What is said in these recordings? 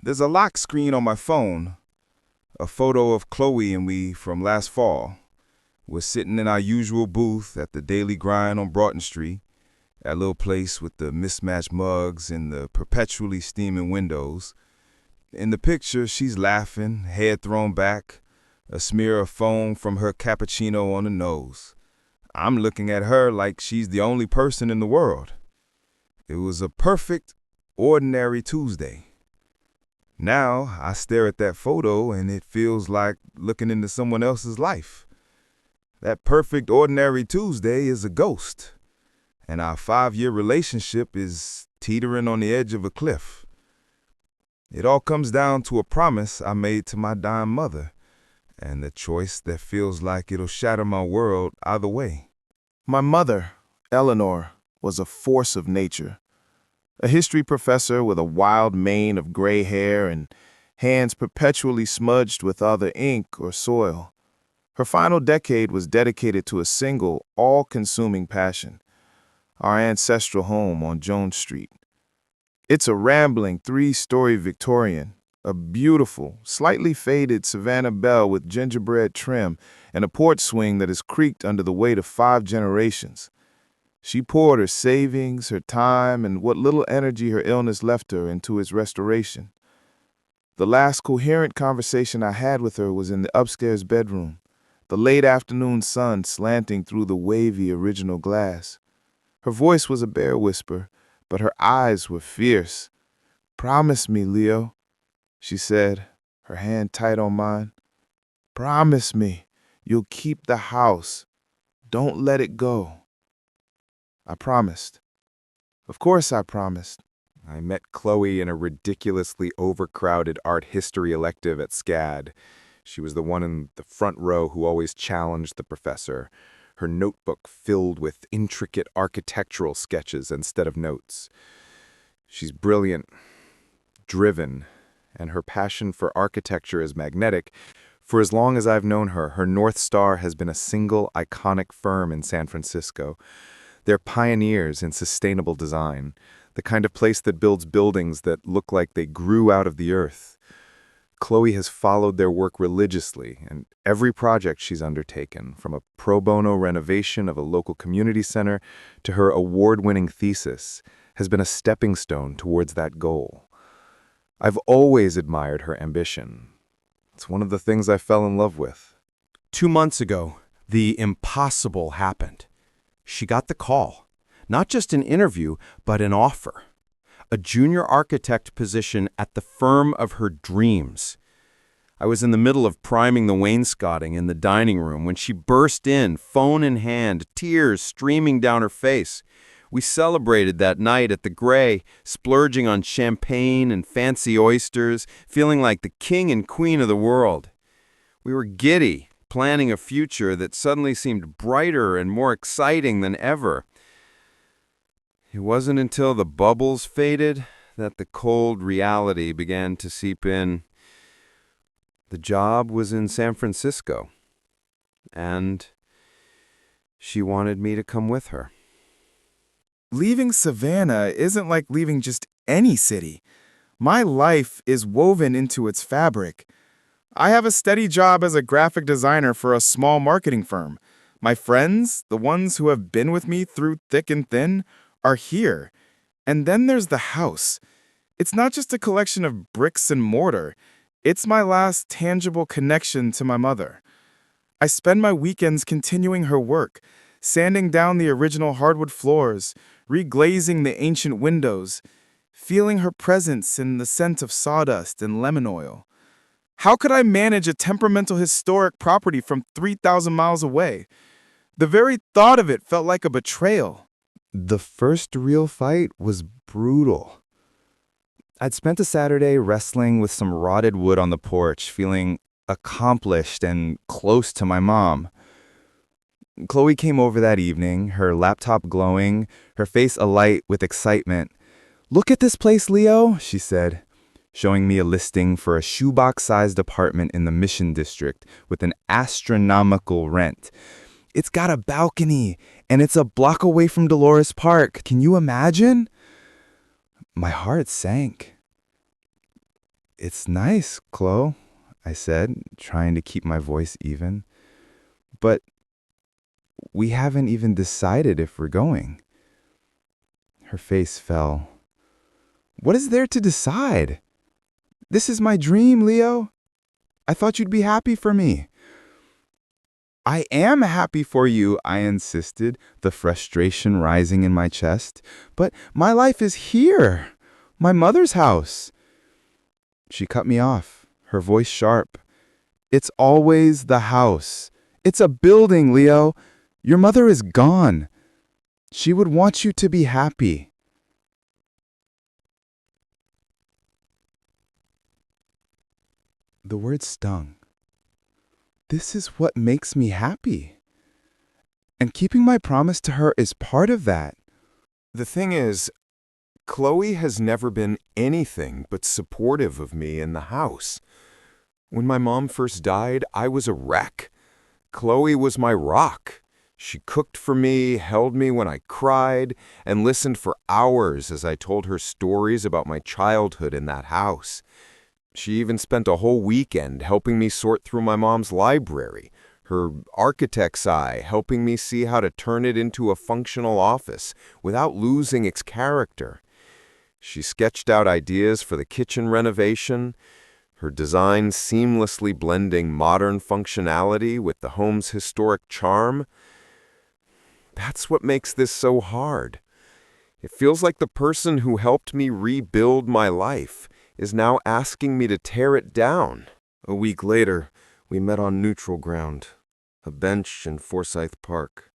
There's a lock screen on my phone, a photo of Chloe and me from last fall. We're sitting in our usual booth at the Daily Grind on Broughton Street, that little place with the mismatched mugs and the perpetually steaming windows. In the picture, she's laughing, head thrown back, a smear of foam from her cappuccino on the nose. I'm looking at her like she's the only person in the world. It was a perfect, ordinary Tuesday. Now, I stare at that photo and it feels like looking into someone else's life. That perfect, ordinary Tuesday is a ghost, and our 5-year relationship is teetering on the edge of a cliff. It all comes down to a promise I made to my dying mother, and the choice that feels like it'll shatter my world either way. My mother, Eleanor, was a force of nature. A history professor with a wild mane of gray hair and hands perpetually smudged with either ink or soil. Her final decade was dedicated to a single, all-consuming passion: our ancestral home on Jones Street. It's a rambling 3-story Victorian, a beautiful, slightly faded Savannah belle with gingerbread trim and a porch swing that has creaked under the weight of 5 generations. She poured her savings, her time, and what little energy her illness left her into its restoration. The last coherent conversation I had with her was in the upstairs bedroom, the late afternoon sun slanting through the wavy original glass. Her voice was a bare whisper, but her eyes were fierce. "Promise me, Leo," she said, her hand tight on mine. "Promise me you'll keep the house. Don't let it go." I promised. Of course I promised. I met Chloe in a ridiculously overcrowded art history elective at SCAD. She was the one in the front row who always challenged the professor, her notebook filled with intricate architectural sketches instead of notes. She's brilliant, driven, and her passion for architecture is magnetic. For as long as I've known her, her North Star has been a single, iconic firm in San Francisco. They're pioneers in sustainable design, the kind of place that builds buildings that look like they grew out of the earth. Chloe has followed their work religiously, and every project she's undertaken, from a pro bono renovation of a local community center to her award-winning thesis, has been a stepping stone towards that goal. I've always admired her ambition. It's one of the things I fell in love with. 2 months ago, the impossible happened. She got the call, not just an interview, but an offer. A junior architect position at the firm of her dreams. I was in the middle of priming the wainscoting in the dining room when she burst in, phone in hand, tears streaming down her face. We celebrated that night at the Gray, splurging on champagne and fancy oysters, feeling like the king and queen of the world. We were giddy, planning a future that suddenly seemed brighter and more exciting than ever. It wasn't until the bubbles faded that the cold reality began to seep in. The job was in San Francisco, and she wanted me to come with her. Leaving Savannah isn't like leaving just any city. My life is woven into its fabric. I have a steady job as a graphic designer for a small marketing firm. My friends, the ones who have been with me through thick and thin, are here. And then there's the house. It's not just a collection of bricks and mortar. It's my last tangible connection to my mother. I spend my weekends continuing her work, sanding down the original hardwood floors, reglazing the ancient windows, feeling her presence in the scent of sawdust and lemon oil. How could I manage a temperamental historic property from 3,000 miles away? The very thought of it felt like a betrayal. The first real fight was brutal. I'd spent a Saturday wrestling with some rotted wood on the porch, feeling accomplished and close to my mom. Chloe came over that evening, her laptop glowing, her face alight with excitement. "Look at this place, Leo," she said, showing me a listing for a shoebox-sized apartment in the Mission District with an astronomical rent. "It's got a balcony, and it's a block away from Dolores Park. Can you imagine?" My heart sank. It's nice, Chloe, I said, trying to keep my voice even. But we haven't even decided if we're going. Her face fell. What is there to decide? This is my dream, Leo. I thought you'd be happy for me. I am happy for you, I insisted, the frustration rising in my chest. But my life is here, my mother's house. She cut me off, her voice sharp. It's always the house. It's a building, Leo. Your mother is gone. She would want you to be happy. The word stung. This is what makes me happy. And keeping my promise to her is part of that. The thing is, Chloe has never been anything but supportive of me in the house. When my mom first died, I was a wreck. Chloe was my rock. She cooked for me, held me when I cried, and listened for hours as I told her stories about my childhood in that house. She even spent a whole weekend helping me sort through my mom's library, her architect's eye helping me see how to turn it into a functional office without losing its character. She sketched out ideas for the kitchen renovation, her design seamlessly blending modern functionality with the home's historic charm. That's what makes this so hard. It feels like the person who helped me rebuild my life is now asking me to tear it down. A week later, we met on neutral ground, a bench in Forsyth Park.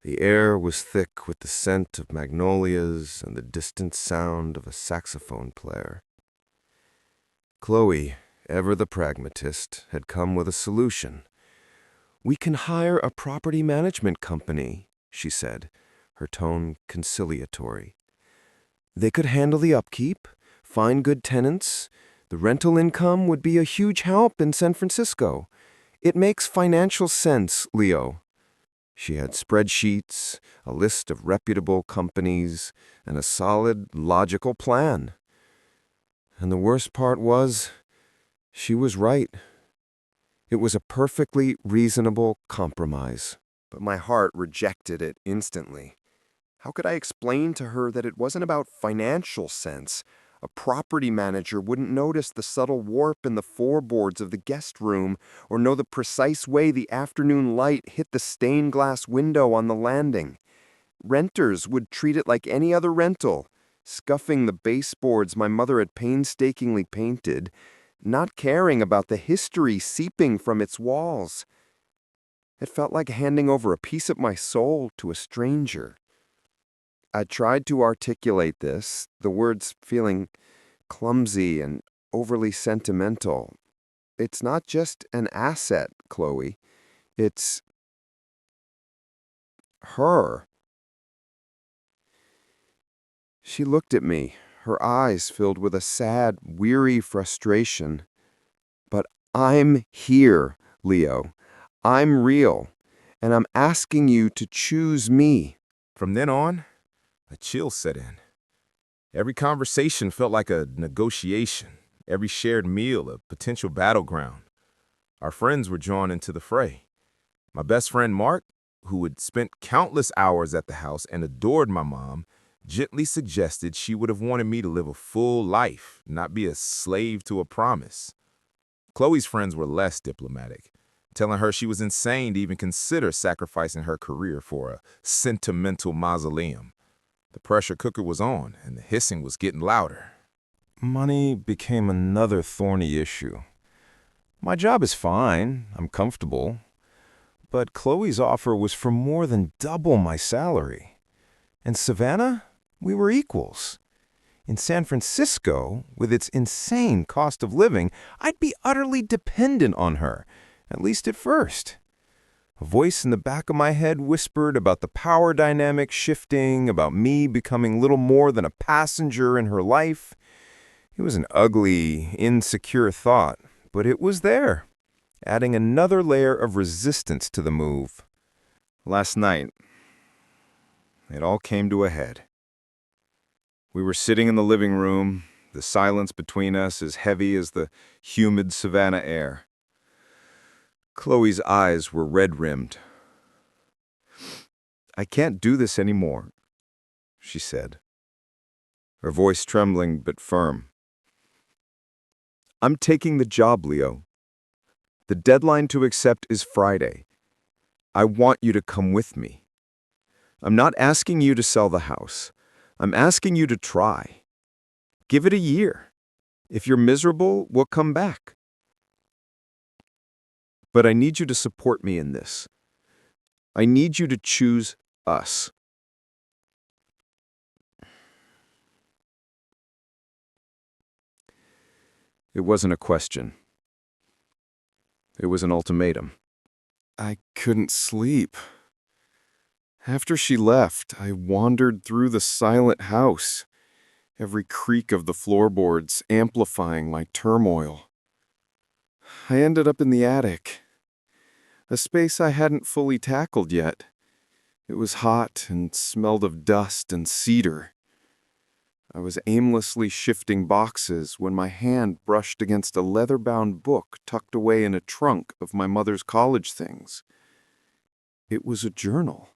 The air was thick with the scent of magnolias and the distant sound of a saxophone player. Chloe, ever the pragmatist, had come with a solution. "We can hire a property management company," she said, her tone conciliatory. "They could handle the upkeep, find good tenants. The rental income would be a huge help in San Francisco. It makes financial sense, Leo." She had spreadsheets, a list of reputable companies, and a solid, logical plan. And the worst part was, she was right. It was a perfectly reasonable compromise, but my heart rejected it instantly. How could I explain to her that it wasn't about financial sense? A property manager wouldn't notice the subtle warp in the floorboards of the guest room or know the precise way the afternoon light hit the stained glass window on the landing. Renters would treat it like any other rental, scuffing the baseboards my mother had painstakingly painted, not caring about the history seeping from its walls. It felt like handing over a piece of my soul to a stranger. I tried to articulate this, the words feeling clumsy and overly sentimental. It's not just an asset, Chloe. It's her. She looked at me, her eyes filled with a sad, weary frustration. "But I'm here, Leo. I'm real, and I'm asking you to choose me." From then on, a chill set in. Every conversation felt like a negotiation, every shared meal a potential battleground. Our friends were drawn into the fray. My best friend Mark, who had spent countless hours at the house and adored my mom, gently suggested she would have wanted me to live a full life, not be a slave to a promise. Chloe's friends were less diplomatic, telling her she was insane to even consider sacrificing her career for a sentimental mausoleum. The pressure cooker was on, and the hissing was getting louder. Money became another thorny issue. My job is fine, I'm comfortable, but Chloe's offer was for more than double my salary. In Savannah, we were equals. In San Francisco, with its insane cost of living, I'd be utterly dependent on her, at least at first. A voice in the back of my head whispered about the power dynamic shifting, about me becoming little more than a passenger in her life. It was an ugly, insecure thought, but it was there, adding another layer of resistance to the move. Last night, it all came to a head. We were sitting in the living room, the silence between us as heavy as the humid savannah air. Chloe's eyes were red-rimmed. "I can't do this anymore," she said, her voice trembling but firm. "I'm taking the job, Leo. The deadline to accept is Friday. I want you to come with me. I'm not asking you to sell the house. I'm asking you to try. Give it a year. If you're miserable, we'll come back. But I need you to support me in this. I need you to choose us." It wasn't a question. It was an ultimatum. I couldn't sleep. After she left, I wandered through the silent house, every creak of the floorboards amplifying my turmoil. I ended up in the attic, a space I hadn't fully tackled yet. It was hot and smelled of dust and cedar. I was aimlessly shifting boxes when my hand brushed against a leather-bound book tucked away in a trunk of my mother's college things. It was a journal.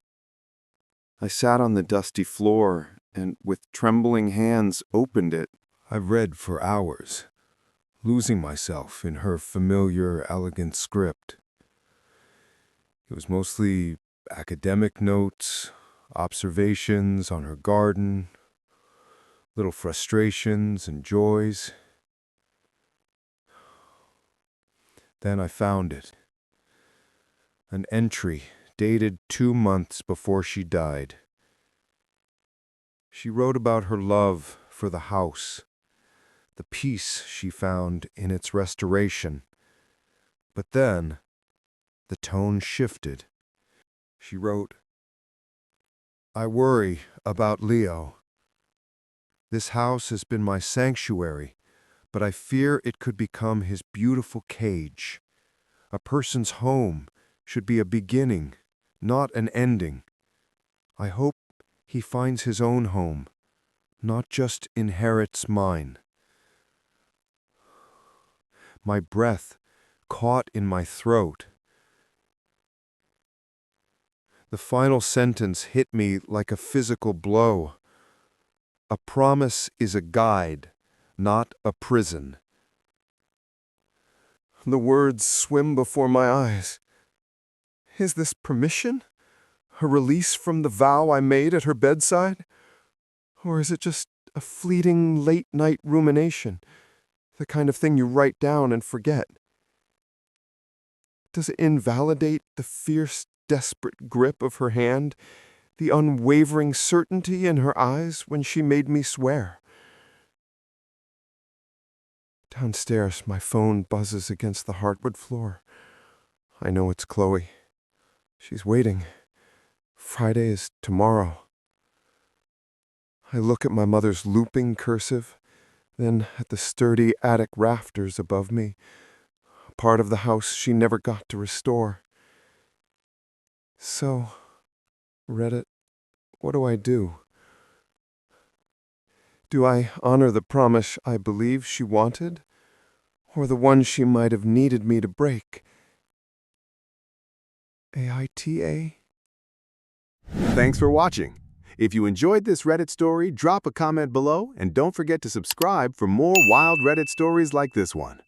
I sat on the dusty floor and, with trembling hands, opened it. I read for hours, losing myself in her familiar, elegant script. It was mostly academic notes, observations on her garden, little frustrations and joys. Then I found it. An entry dated 2 months before she died. She wrote about her love for the house, the peace she found in its restoration. But then, the tone shifted. She wrote, "I worry about Leo. This house has been my sanctuary, but I fear it could become his beautiful cage. A person's home should be a beginning, not an ending. I hope he finds his own home, not just inherits mine." My breath caught in my throat. The final sentence hit me like a physical blow. A promise is a guide, not a prison. The words swim before my eyes. Is this permission? A release from the vow I made at her bedside? Or is it just a fleeting late-night rumination, the kind of thing you write down and forget? Does it invalidate the fierce, desperate grip of her hand, the unwavering certainty in her eyes when she made me swear? Downstairs, my phone buzzes against the hardwood floor. I know it's Chloe. She's waiting. Friday is tomorrow. I look at my mother's looping cursive, then at the sturdy attic rafters above me, a part of the house she never got to restore. So, Reddit, what do I do? Do I honor the promise I believe she wanted, or the one she might have needed me to break? AITA? Thanks for watching. If you enjoyed this Reddit story, drop a comment below and don't forget to subscribe for more wild Reddit stories like this one.